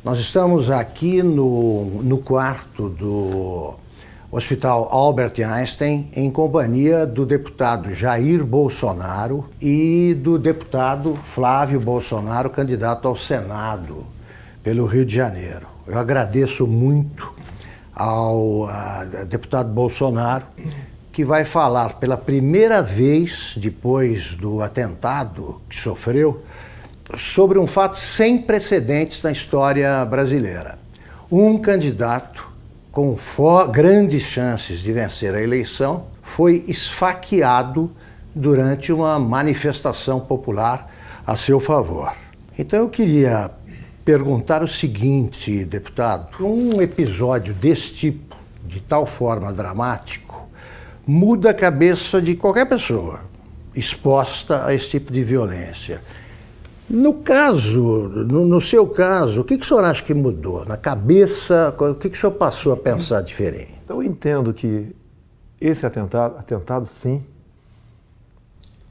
Nós estamos aqui no quarto do Hospital Albert Einstein, em companhia do deputado Jair Bolsonaro e do deputado Flávio Bolsonaro, candidato ao Senado pelo Rio de Janeiro. Eu agradeço muito ao deputado Bolsonaro, que vai falar pela primeira vez, depois do atentado que sofreu, sobre um fato sem precedentes na história brasileira. Um candidato com grandes chances de vencer a eleição foi esfaqueado durante uma manifestação popular a seu favor. Então eu queria perguntar o seguinte, deputado: um episódio desse tipo, de tal forma dramático, muda a cabeça de qualquer pessoa exposta a esse tipo de violência. No seu caso, o que o senhor acha que mudou? Na cabeça, o que o senhor passou a pensar diferente? Eu entendo que esse atentado sim,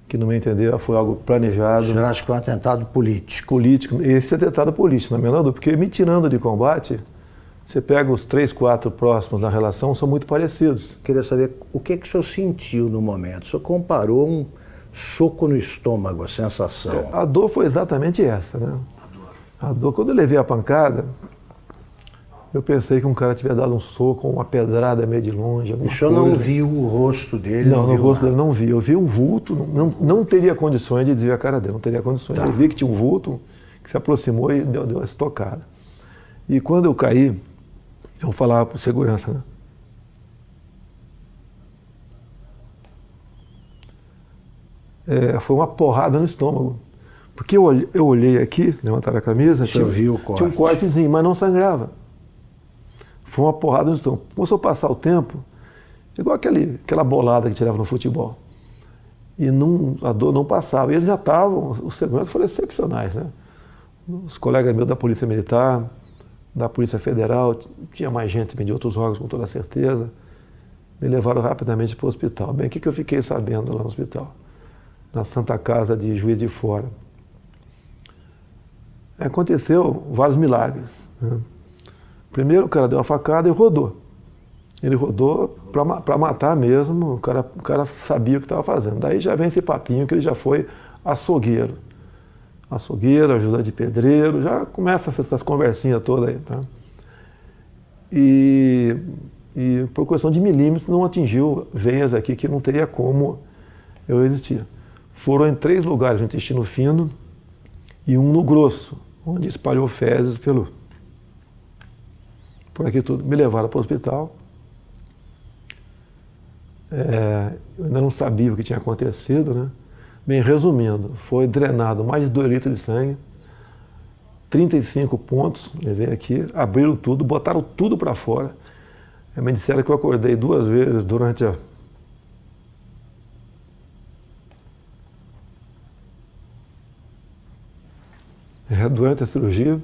que no meu entender foi algo planejado. O senhor acha que foi um atentado político? Político, esse atentado político, na menor dúvida, porque me tirando de combate, você pega os 3, 4 próximos na relação, são muito parecidos. Queria saber o que o senhor sentiu no momento. O senhor comparou um soco no estômago, a sensação. A dor foi exatamente essa, né? A dor, quando eu levei a pancada, eu pensei que um cara tivesse dado um soco, uma pedrada meio de longe. O senhor não viu o rosto dele? Não, no rosto dele não vi. Eu vi um vulto, não teria condições de desviar a cara dele, não teria condições. Tá. Eu vi que tinha um vulto que se aproximou e deu uma estocada. E quando eu caí, eu falava para o segurança, né? Foi uma porrada no estômago. Porque eu olhei aqui, levantaram a camisa, tinha um cortezinho, mas não sangrava. Foi uma porrada no estômago. Começou a passar o tempo, igual aquela bolada que tirava no futebol. E a dor não passava. E eles já estavam, os seguranças foram excepcionais, né? Os colegas meus da Polícia Militar, da Polícia Federal, tinha mais gente também de outros órgãos, com toda certeza. Me levaram rapidamente para o hospital. Bem, o que eu fiquei sabendo lá no hospital? Na Santa Casa de Juiz de Fora. Aconteceu vários milagres, né? Primeiro o cara deu uma facada e rodou. Ele rodou para matar mesmo, o cara sabia o que estava fazendo. Daí já vem esse papinho que ele já foi açougueiro. Açougueiro, ajuda de pedreiro, já começa essas conversinhas todas aí. Tá? E por questão de milímetros não atingiu veias aqui que não teria como eu resistir. Foram em 3 lugares no intestino fino e um no grosso, onde espalhou fezes por aqui tudo. Me levaram para o hospital. Eu ainda não sabia o que tinha acontecido, né? Bem, resumindo, foi drenado mais de 2 litros de sangue, 35 pontos, levei aqui, abriram tudo, botaram tudo para fora. Me disseram que eu acordei 2 vezes durante a cirurgia,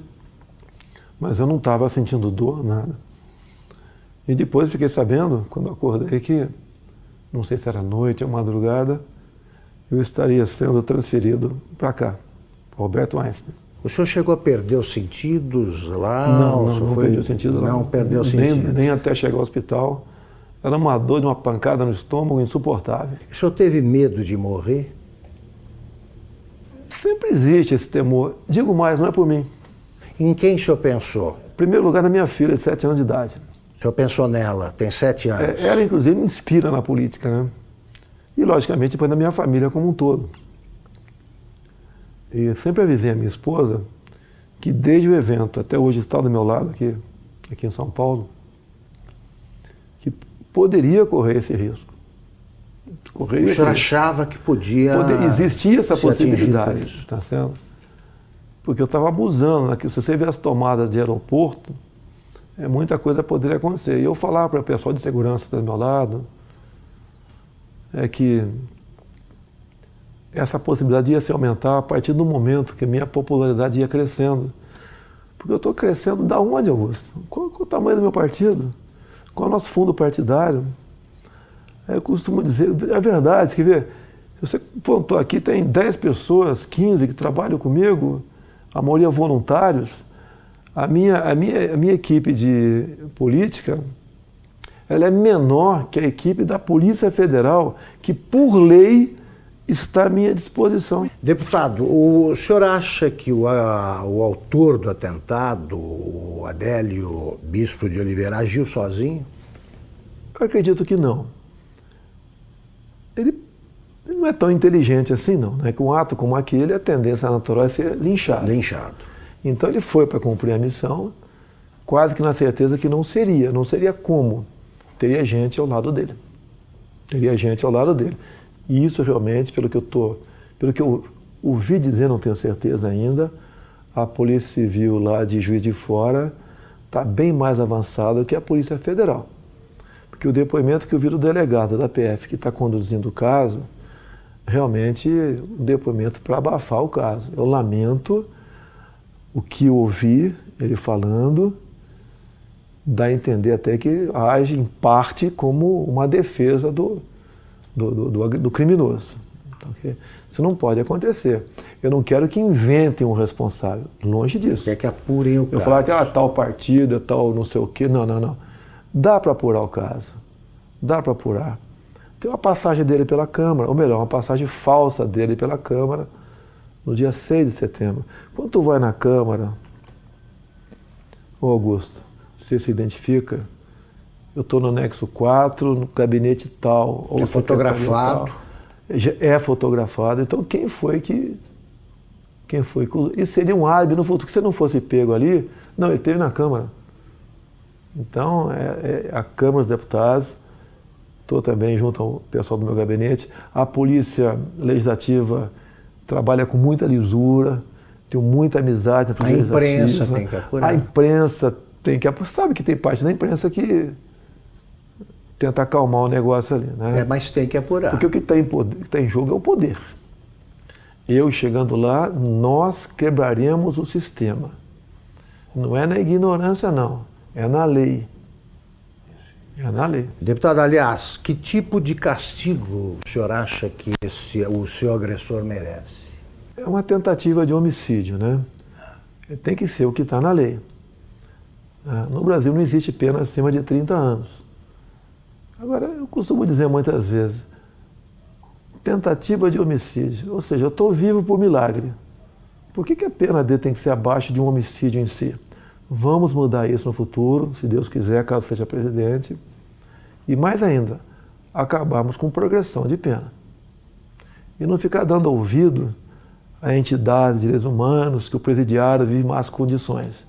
mas eu não estava sentindo dor, nada. E depois fiquei sabendo, quando eu acordei, que, não sei se era noite ou madrugada, eu estaria sendo transferido para cá, para o Albert Einstein. O senhor chegou a perder os sentidos lá? Não perdi os sentidos lá. Não perdeu os sentidos? Nem até chegar ao hospital. Era uma dor de uma pancada no estômago insuportável. O senhor teve medo de morrer? Sempre existe esse temor. Digo mais, não é por mim. Em quem o senhor pensou? Em primeiro lugar, na minha filha de 7 anos de idade. O senhor pensou nela, tem 7 anos. Ela, inclusive, me inspira na política, né? E, logicamente, depois na minha família como um todo. E sempre avisei a minha esposa que, desde o evento até hoje, está do meu lado, aqui em São Paulo, que poderia correr esse risco. O senhor achava que podia... Existia essa possibilidade, tá certo? Porque eu estava abusando, né? Que se você vê as tomadas de aeroporto, muita coisa poderia acontecer. E eu falava para o pessoal de segurança do meu lado, que essa possibilidade ia se aumentar a partir do momento que a minha popularidade ia crescendo. Porque eu estou crescendo da onde, Augusto? Qual é o tamanho do meu partido? Qual é o nosso fundo partidário? Eu costumo dizer, é verdade, quer ver? Você pontou aqui, tem 10 pessoas, 15 que trabalham comigo, a maioria voluntários. A minha equipe de política, ela é menor que a equipe da Polícia Federal, que por lei está à minha disposição. Deputado, o senhor acha que o autor do atentado, o Adélio Bispo de Oliveira, agiu sozinho? Eu acredito que não. Ele não é tão inteligente assim, não. Né? Com um ato como aquele, a tendência natural é ser linchado. Então ele foi para cumprir a missão, quase que na certeza que não seria. Não seria como? Teria gente ao lado dele. E isso realmente, pelo que eu ouvi dizer, não tenho certeza ainda, a Polícia Civil lá de Juiz de Fora está bem mais avançada que a Polícia Federal. Porque o depoimento que eu vi do delegado da PF que está conduzindo o caso, realmente um depoimento para abafar o caso. Eu lamento o que eu ouvi ele falando, dá a entender até que age em parte como uma defesa do criminoso. Então, isso não pode acontecer. Eu não quero que inventem um responsável, longe disso. Quer que apurem o caso. Eu falar que tal partido, tal não sei o quê, não. Dá para apurar o caso, dá para apurar. Tem uma passagem dele pela Câmara, ou melhor, uma passagem falsa dele pela Câmara, no dia 6 de setembro. Quando tu vai na Câmara, ô Augusto, você se identifica, eu estou no anexo 4, no gabinete tal. Ou é fotografado. Tal. É fotografado. Então quem foi que... Isso seria um álibi no futuro, que se não fosse pego ali, não, ele esteve na Câmara. Então, a Câmara dos Deputados, estou também junto ao pessoal do meu gabinete, a Polícia Legislativa trabalha com muita lisura, tenho muita amizade na Polícia Legislativa. A imprensa tem que apurar. A imprensa tem que apurar. Sabe que tem parte da imprensa que tenta acalmar o negócio ali, né? Mas tem que apurar. Porque o que está em jogo é o poder. Eu chegando lá, nós quebraremos o sistema. Não é na ignorância, não. É na lei. É na lei. Deputado, aliás, que tipo de castigo o senhor acha que o seu agressor merece? É uma tentativa de homicídio, né? Tem que ser o que está na lei. No Brasil não existe pena acima de 30 anos. Agora, eu costumo dizer muitas vezes, tentativa de homicídio, ou seja, eu estou vivo por milagre. Por que a pena dele tem que ser abaixo de um homicídio em si? Vamos mudar isso no futuro, se Deus quiser, caso seja presidente. E mais ainda, acabarmos com progressão de pena. E não ficar dando ouvido a entidades de direitos humanos que o presidiário vive em más condições.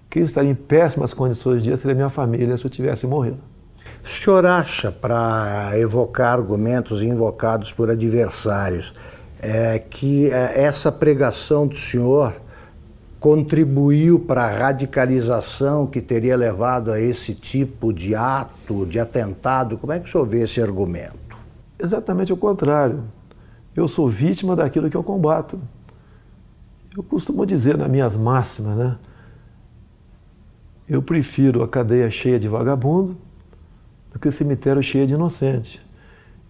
Quem estaria em péssimas condições de dia seria minha família se eu tivesse morrido. O senhor acha, para evocar argumentos invocados por adversários, que essa pregação do senhor contribuiu para a radicalização que teria levado a esse tipo de ato, de atentado? Como é que o senhor vê esse argumento? Exatamente o contrário. Eu sou vítima daquilo que eu combato. Eu costumo dizer nas minhas máximas, né? Eu prefiro a cadeia cheia de vagabundo do que o cemitério cheio de inocente.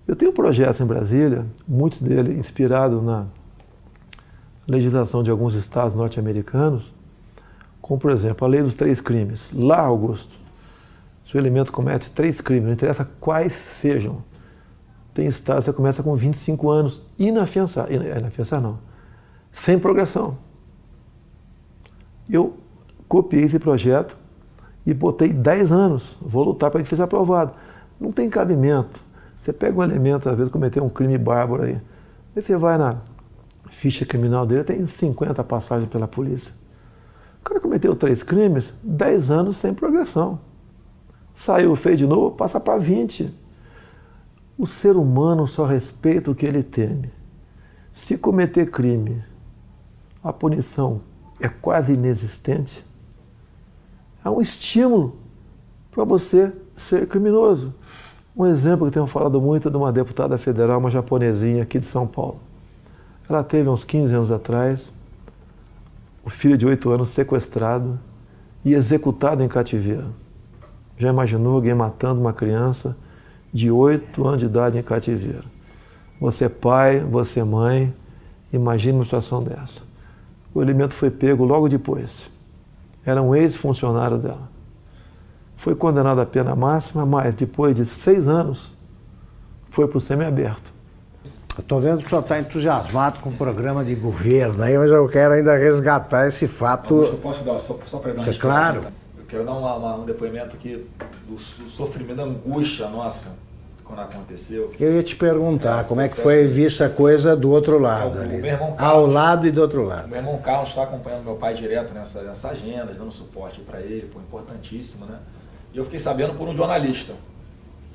Eu tenho projetos em Brasília, muitos deles inspirados na legislação de alguns estados norte-americanos, como, por exemplo, a lei dos 3 crimes. Lá, Augusto, se o elemento comete 3 crimes, não interessa quais sejam, tem estados que começa com 25 anos, inafiançar não, sem progressão. Eu copiei esse projeto e botei 10 anos, vou lutar para que seja aprovado. Não tem cabimento. Você pega um elemento, às vezes cometeu um crime bárbaro aí você vai na ficha criminal dele, tem 50 passagens pela polícia. O cara cometeu 3 crimes, 10 anos sem progressão. Saiu, fez de novo, passa para 20. O ser humano só respeita o que ele teme. Se cometer crime, a punição é quase inexistente, é um estímulo para você ser criminoso. Um exemplo que eu tenho falado muito é de uma deputada federal, uma japonesinha aqui de São Paulo. Ela teve uns 15 anos atrás, o filho de 8 anos sequestrado e executado em cativeiro. Já imaginou alguém matando uma criança de 8 anos de idade em cativeiro? Você é pai, você é mãe, imagine uma situação dessa. O elemento foi pego logo depois. era um ex-funcionário dela. Foi condenado à pena máxima, mas depois de 6 anos foi para o semiaberto. Eu estou vendo que o senhor está entusiasmado com o programa de governo aí, mas eu quero ainda resgatar esse fato. Eu posso dar, só para dar uma claro. Eu quero dar um depoimento aqui do sofrimento, da angústia nossa quando aconteceu. Eu ia te perguntar como é que foi vista a coisa do outro lado ali. Meu irmão Carlos, ao lado e do outro lado. Meu irmão Carlos está acompanhando meu pai direto nessa agenda, dando suporte para ele, pô, importantíssimo, né? E eu fiquei sabendo por um jornalista.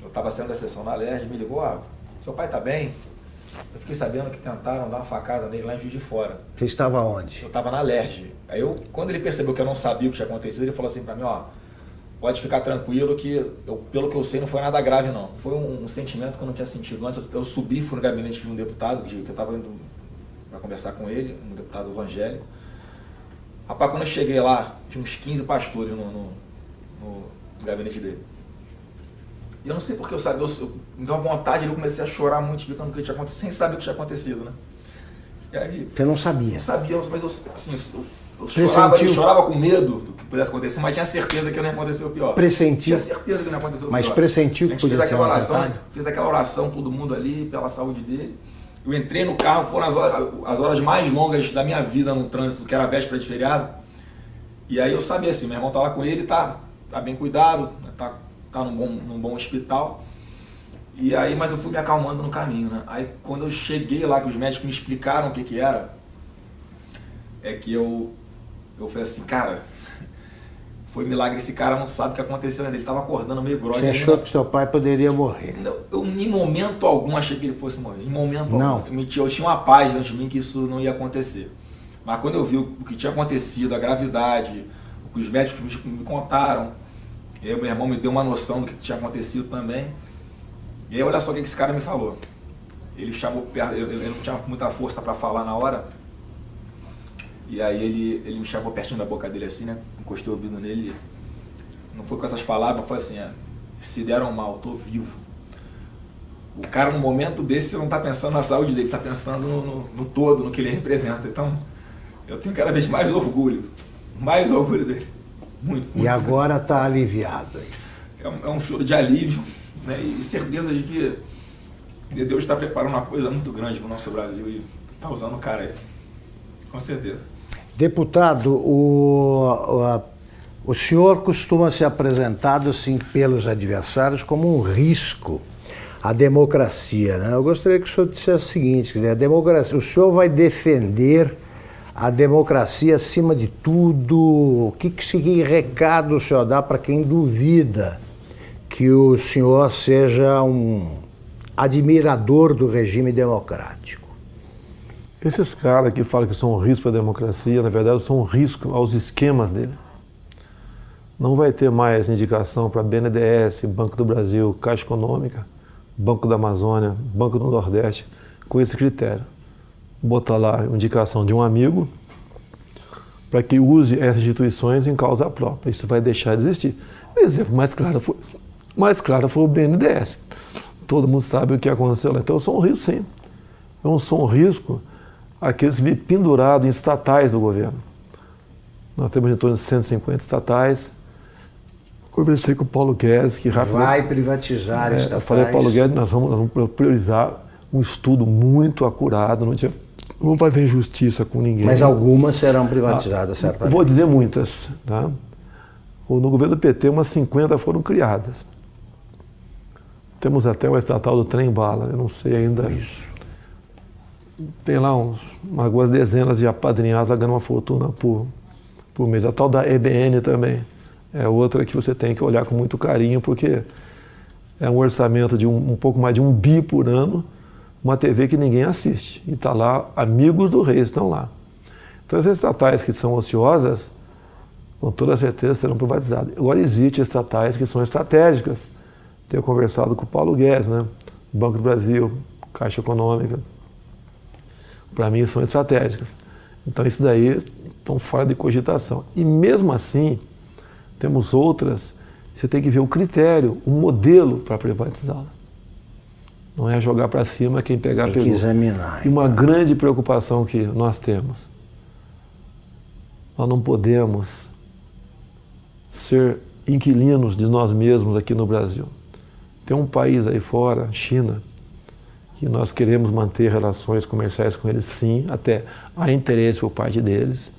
Eu estava saindo da sessão na LERJ, me ligou, seu pai está bem? Eu fiquei sabendo que tentaram dar uma facada nele lá em Juiz de Fora. Você estava onde? Eu estava na LERJ. Aí quando ele percebeu que eu não sabia o que tinha acontecido, ele falou assim para mim, pode ficar tranquilo que, pelo que eu sei, não foi nada grave não. Foi um sentimento que eu não tinha sentido antes. Eu subi, fui no gabinete de um deputado, que eu estava indo para conversar com ele, um deputado evangélico. Rapaz, quando eu cheguei lá, tinha uns 15 pastores no gabinete dele. E eu não sei porque eu sabia, me deu uma vontade, eu comecei a chorar muito, explicando o que tinha acontecido, sem saber o que tinha acontecido, né? E aí, você não sabia? Não sabia, mas eu chorava com medo do que pudesse acontecer, mas tinha certeza que não ia acontecer o pior. Pressentiu? Tinha certeza que não ia acontecer o pior. Mas pressentiu que podia ser fez aquela oração, todo mundo ali, pela saúde dele. Eu entrei no carro, foram as horas mais longas da minha vida no trânsito, que era a véspera de feriado. E aí eu sabia assim, meu irmão tá lá com ele, tá bem cuidado, tá num bom hospital. E aí, mas eu fui me acalmando no caminho, né? Aí quando eu cheguei lá, que os médicos me explicaram o que era, é que eu falei assim, cara, foi milagre, esse cara não sabe o que aconteceu ainda, ele estava acordando meio grogue. Você achou que seu pai poderia morrer? Eu em momento algum achei que ele fosse morrer, em momento não. Algum. Eu tinha uma paz dentro de mim que isso não ia acontecer. Mas quando eu vi o que tinha acontecido, a gravidade, o que os médicos me contaram, e aí meu irmão me deu uma noção do que tinha acontecido também. E aí olha só o que esse cara me falou. Ele chamou perto, ele não tinha muita força para falar na hora. E aí ele me chamou pertinho da boca dele assim, né? Encostei o ouvido nele. Não foi com essas palavras, foi assim, se deram mal, tô vivo. O cara no momento desse não tá pensando na saúde dele, tá pensando no todo, no que ele representa. Então, eu tenho cada vez mais orgulho dele. Muito. E agora está aliviado. É um choro de alívio, né? E certeza de que Deus está preparando uma coisa muito grande para o nosso Brasil e está usando o cara aí. Com certeza. Deputado, o senhor costuma ser apresentado assim pelos adversários como um risco à democracia, né? Eu gostaria que o senhor dissesse o seguinte, quer dizer, a democracia, o senhor vai defender a democracia acima de tudo? Que recado o senhor dá para quem duvida que o senhor seja um admirador do regime democrático? Esses caras que falam que são um risco para a democracia, na verdade, são um risco aos esquemas dele. Não vai ter mais indicação para BNDES, Banco do Brasil, Caixa Econômica, Banco da Amazônia, Banco do Nordeste, com esse critério. Botar lá a indicação de um amigo para que use essas instituições em causa própria. Isso vai deixar de existir. O exemplo mais claro foi o BNDES. Todo mundo sabe o que aconteceu lá. Então eu sou um risco, sim. Eu não sou um risco àqueles que vivem pendurados em estatais do governo. Nós temos em torno de 150 estatais. Conversei com o Paulo Guedes, que rapidamente... Vai privatizar estatais. Eu falei, Paulo Guedes, nós vamos priorizar um estudo muito acurado, não vamos fazer injustiça com ninguém. Mas algumas serão privatizadas, certamente. Vou dizer muitas. Tá? No governo do PT, umas 50 foram criadas. Temos até o estatal do trem-bala, eu não sei ainda. Isso. Tem lá algumas dezenas de apadrinhados ganhando uma fortuna por mês. A tal da EBN também. É outra que você tem que olhar com muito carinho, porque é um orçamento de um pouco mais de 1 bi por ano, uma TV que ninguém assiste. E está lá, amigos do rei estão lá. Então, essas estatais que são ociosas, com toda certeza serão privatizadas. Agora, existem estatais que são estratégicas. Tenho conversado com o Paulo Guedes, né? Banco do Brasil, Caixa Econômica. Para mim, são estratégicas. Então, isso daí estão fora de cogitação. E mesmo assim, temos outras, você tem que ver o critério, o modelo para privatizá-la. Não é jogar para cima, quem pegar tem pegou. Que examinar. E uma grande preocupação que nós temos. Nós não podemos ser inquilinos de nós mesmos aqui no Brasil. Tem um país aí fora, China, que nós queremos manter relações comerciais com eles, sim, até há interesse por parte deles,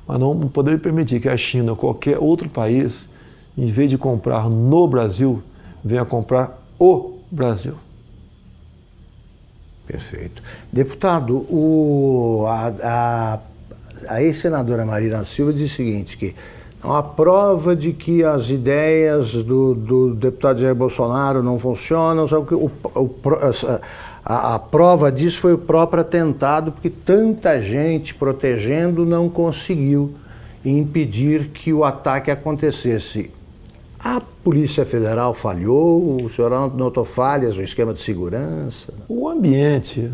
mas não podemos permitir que a China ou qualquer outro país, em vez de comprar no Brasil, venha comprar o Brasil. Perfeito. Deputado, a ex-senadora Marina Silva disse o seguinte, que a prova de que as ideias do deputado Jair Bolsonaro não funcionam, a prova disso foi o próprio atentado, porque tanta gente protegendo não conseguiu impedir que o ataque acontecesse. A Polícia Federal falhou? O senhor notou falhas no esquema de segurança? O ambiente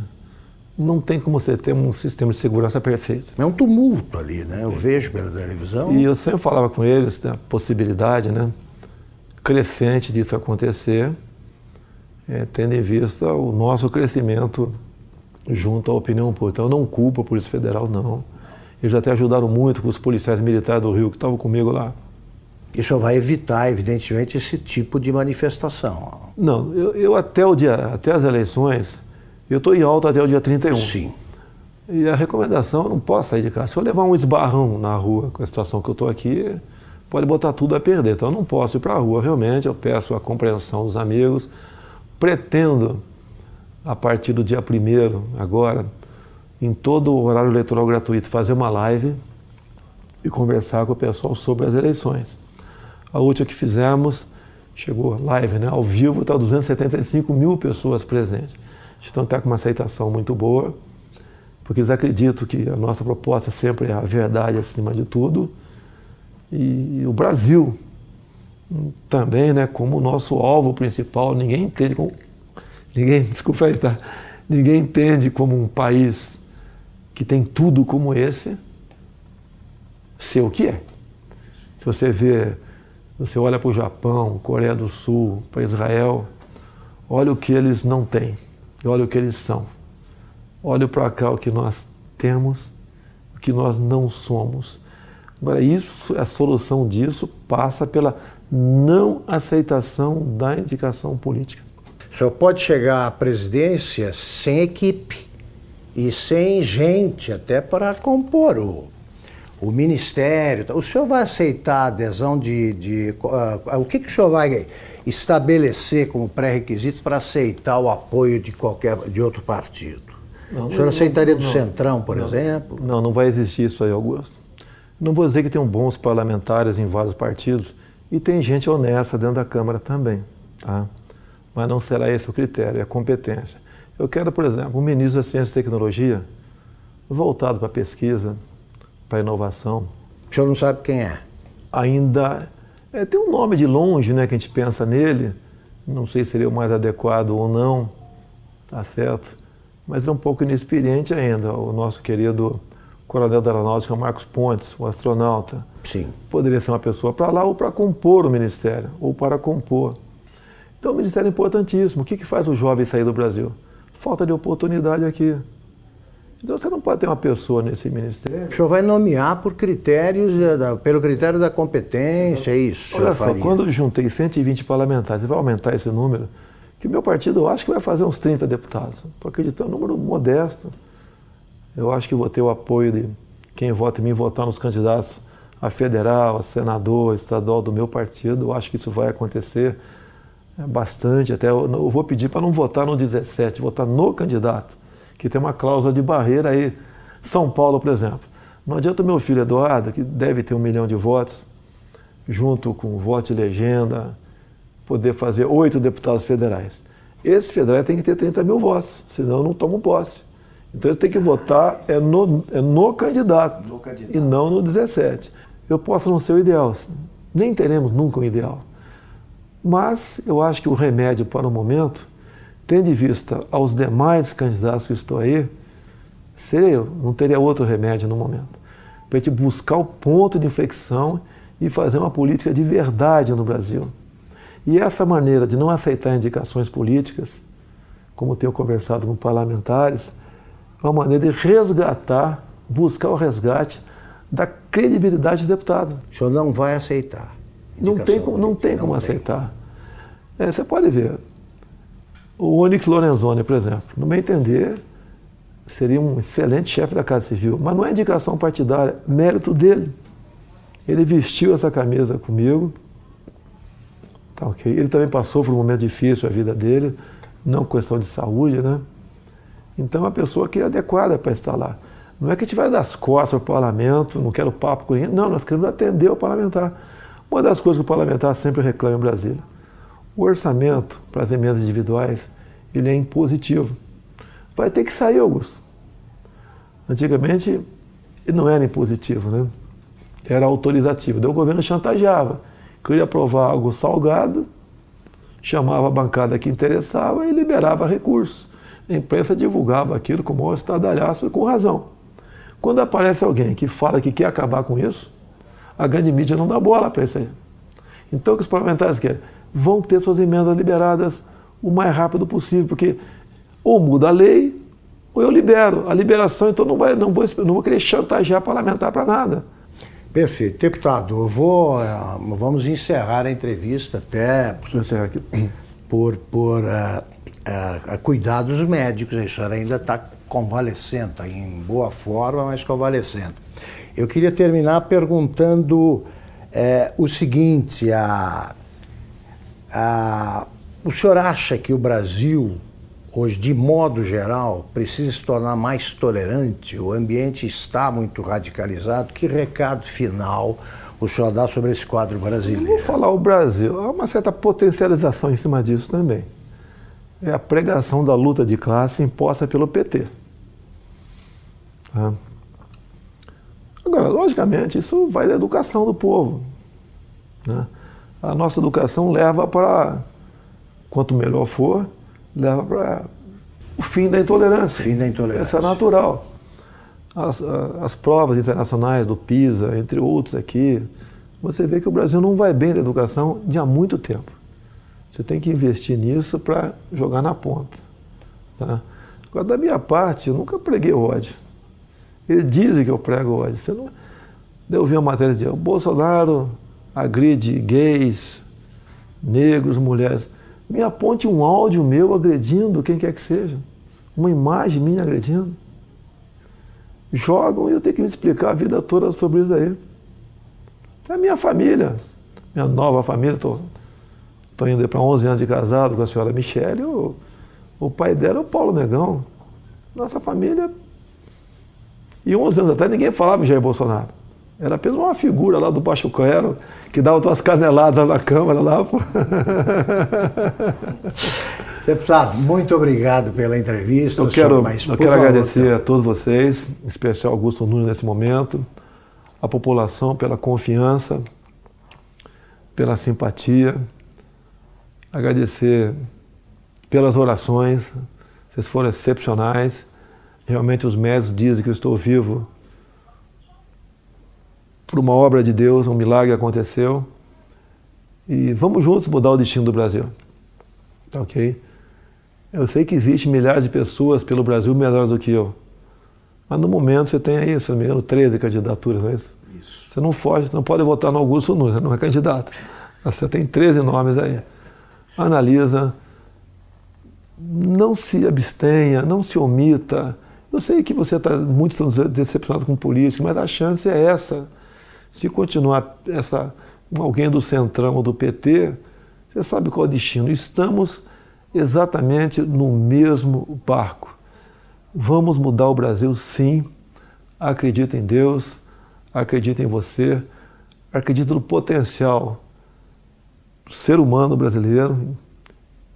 não tem como você ter um sistema de segurança perfeito. É um tumulto ali, né? Eu vejo pela televisão. E eu sempre falava com eles da possibilidade, né, crescente disso acontecer, tendo em vista o nosso crescimento junto à opinião pública. Então, eu não culpo a Polícia Federal, não. Eles até ajudaram muito com os policiais militares do Rio que estavam comigo lá. Isso vai evitar, evidentemente, esse tipo de manifestação. Não, eu até as eleições, eu estou em alta até o dia 31. Sim. E a recomendação, eu não posso sair de casa. Se eu levar um esbarrão na rua com a situação que eu estou aqui, pode botar tudo a perder. Então eu não posso ir para a rua, realmente. Eu peço a compreensão dos amigos. Pretendo, a partir do dia 1º, agora, em todo o horário eleitoral gratuito, fazer uma live e conversar com o pessoal sobre as eleições. A última que fizemos, chegou live, né, ao vivo, está 275 mil pessoas presentes. Então está com uma aceitação muito boa, porque eles acreditam que a nossa proposta sempre é a verdade acima de tudo. E o Brasil também, né, como o nosso alvo principal, ninguém entende como um país que tem tudo como esse, ser o que é. Se você olha para o Japão, Coreia do Sul, para Israel, olha o que eles não têm, olha o que eles são. Olha para cá o que nós temos, o que nós não somos. Agora, a solução disso passa pela não aceitação da indicação política. O senhor pode chegar à presidência sem equipe e sem gente, até para compor o ministério. O senhor vai aceitar a adesão o que o senhor vai estabelecer como pré-requisito para aceitar o apoio de outro partido? O senhor aceitaria do Centrão, por exemplo? Não vai existir isso aí, Augusto. Não vou dizer que tem bons parlamentares em vários partidos e tem gente honesta dentro da Câmara também, tá? Mas não será esse o critério, é a competência. Eu quero, por exemplo, um ministro da Ciência e Tecnologia voltado para a pesquisa, para a inovação. O senhor não sabe quem é? Ainda tem um nome de longe, né, que a gente pensa nele, não sei se seria o mais adequado ou não, tá certo? Mas é um pouco inexperiente ainda, o nosso querido coronel da Aeronáutica, Marcos Pontes, o astronauta. Sim. Poderia ser uma pessoa para lá ou para compor o ministério, ou para compor. Então o ministério é importantíssimo. O que faz o jovem sair do Brasil? Falta de oportunidade aqui. Então você não pode ter uma pessoa nesse ministério. O senhor vai nomear por critérios, pelo critério da competência, é isso? Olha só, quando eu juntei 120 parlamentares, vai aumentar esse número, que o meu partido eu acho que vai fazer uns 30 deputados. Estou acreditando, um número modesto. Eu acho que vou ter o apoio de quem vota em mim, votar nos candidatos a federal, a senador, a estadual do meu partido. Eu acho que isso vai acontecer bastante. Até eu vou pedir para não votar no 17, votar no candidato, que tem uma cláusula de barreira aí. São Paulo, por exemplo. Não adianta o meu filho Eduardo, que deve ter 1 milhão de votos, junto com o voto de legenda, poder fazer 8 deputados federais. Esse federal tem que ter 30 mil votos, senão eu não tomo posse. Então ele tem que votar no candidato, e não no 17. Eu posso não ser o ideal, nem teremos nunca um ideal. Mas eu acho que o remédio para o momento, tendo em vista aos demais candidatos que estão aí, seria eu, não teria outro remédio no momento. Para a gente buscar o ponto de inflexão e fazer uma política de verdade no Brasil. E essa maneira de não aceitar indicações políticas, como tenho conversado com parlamentares, é uma maneira de resgatar, buscar o resgate da credibilidade do deputado. O senhor não vai aceitar? Não tem como aceitar. Você pode ver. O Onyx Lorenzoni, por exemplo, no meu entender, seria um excelente chefe da Casa Civil, mas não é indicação partidária, mérito dele. Ele vestiu essa camisa comigo, tá ok? Ele também passou por um momento difícil a vida dele, não questão de saúde, né? Então é uma pessoa que é adequada para estar lá. Não é que a gente vai dar as costas para o parlamento, não quero papo com ninguém, não, nós queremos atender o parlamentar. Uma das coisas que o parlamentar sempre reclama em Brasília, o orçamento para as emendas individuais, ele é impositivo. Vai ter que sair, Augusto. Antigamente, ele não era impositivo, né? Era autorizativo. Daí o governo chantageava. Queria aprovar algo salgado, chamava a bancada que interessava e liberava recursos. A imprensa divulgava aquilo com o maior estardalhaço e com razão. Quando aparece alguém que fala que quer acabar com isso, a grande mídia não dá bola para isso aí. Então o que os parlamentares querem? Vão ter suas emendas liberadas o mais rápido possível, porque ou muda a lei, ou eu libero. A liberação, então, não vou querer chantagear parlamentar para nada. Perfeito. Deputado, vamos encerrar a entrevista até por cuidados médicos. A senhora ainda está convalescendo, está em boa forma, mas convalescendo. Eu queria terminar perguntando o seguinte, o senhor acha que o Brasil, hoje, de modo geral, precisa se tornar mais tolerante? O ambiente está muito radicalizado. Que recado final o senhor dá sobre esse quadro brasileiro? Vou falar o Brasil. Há uma certa potencialização em cima disso também. É a pregação da luta de classe imposta pelo PT. Tá? Agora, logicamente, isso vai da educação do povo. Né? A nossa educação leva para, quanto melhor for, leva para o fim da intolerância. Fim da intolerância. Isso é natural. As provas internacionais do PISA, entre outros aqui, você vê que o Brasil não vai bem na educação de há muito tempo. Você tem que investir nisso para jogar na ponta. Tá? Agora, da minha parte, eu nunca preguei ódio. Eles dizem que eu prego ódio. Eu vi uma matéria dizendo, o Bolsonaro agride gays, negros, mulheres. Me aponte um áudio meu agredindo quem quer que seja. Uma imagem minha agredindo. Jogam e eu tenho que me explicar a vida toda sobre isso aí. É a minha família, minha nova família. Estou indo para 11 anos de casado com a senhora Michele. O pai dela é o Paulo Negão. Nossa família. E 11 anos atrás ninguém falava de Jair Bolsonaro. Era apenas uma figura lá do baixo clero que dava umas caneladas na Câmara lá. Deputado, muito obrigado pela entrevista. Eu quero agradecer a todos vocês, em especial Augusto Nunes nesse momento, a população pela confiança, pela simpatia, agradecer pelas orações, vocês foram excepcionais. Realmente os médicos dizem que eu estou vivo por uma obra de Deus, um milagre aconteceu. E vamos juntos mudar o destino do Brasil. Tá ok? Eu sei que existem milhares de pessoas pelo Brasil melhores do que eu. Mas no momento você tem aí, se não me engano, 13 candidaturas, não é isso? Isso. Você não foge, você não pode votar no Augusto Nunes, não é candidato. Você tem 13 nomes aí. Analisa, não se abstenha, não se omita. Eu sei que você está muito decepcionado com política, mas a chance é essa. Se continuar alguém do Centrão ou do PT, você sabe qual é o destino. Estamos exatamente no mesmo barco. Vamos mudar o Brasil, sim. Acredito em Deus, acredito em você, acredito no potencial do ser humano brasileiro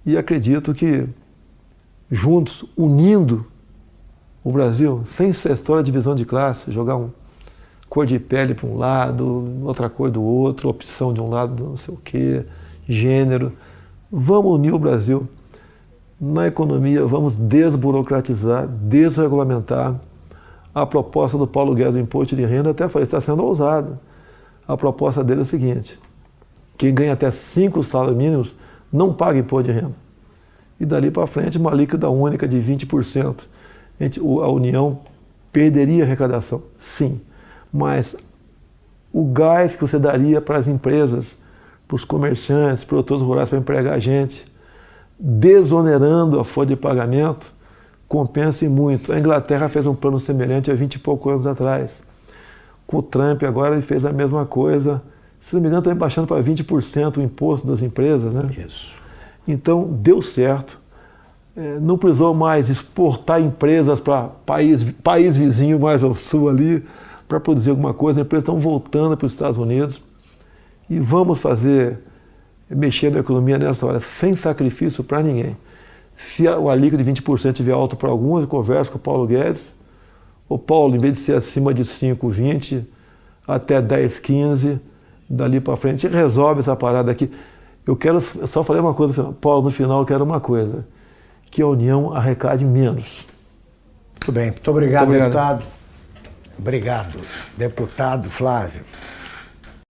e acredito que juntos, unindo o Brasil, sem essa história de divisão de classe, jogar cor de pele para um lado, outra cor do outro, opção de um lado, não sei o quê, gênero. Vamos unir o Brasil. Na economia, vamos desburocratizar, desregulamentar. A proposta do Paulo Guedes do imposto de renda, até falei, está sendo ousada. A proposta dele é o seguinte, quem ganha até 5 salários mínimos não paga imposto de renda. E dali para frente, uma alíquota única de 20%. A União perderia a arrecadação, sim. Mas o gás que você daria para as empresas para os comerciantes, produtores rurais para empregar gente, desonerando a folha de pagamento, compensa muito. A Inglaterra fez um plano semelhante há 20 e poucos anos atrás. Com o Trump agora ele fez a mesma coisa. Se não me engano, está baixando para 20% o imposto das empresas, né? Isso. Então, deu certo. Não precisou mais exportar empresas para país vizinho mais ao sul ali para produzir alguma coisa. As empresas estão voltando para os Estados Unidos e vamos mexer na economia nessa hora, sem sacrifício para ninguém. Se o alíquota de 20% estiver alto para alguns, eu converso com o Paulo Guedes. O Paulo, em vez de ser acima de 5, 20, até 10, 15, dali para frente, resolve essa parada aqui. Eu só falei uma coisa no final. Paulo, no final eu quero uma coisa, que a União arrecade menos. Muito bem, muito obrigado, deputado. Obrigado, deputado Flávio.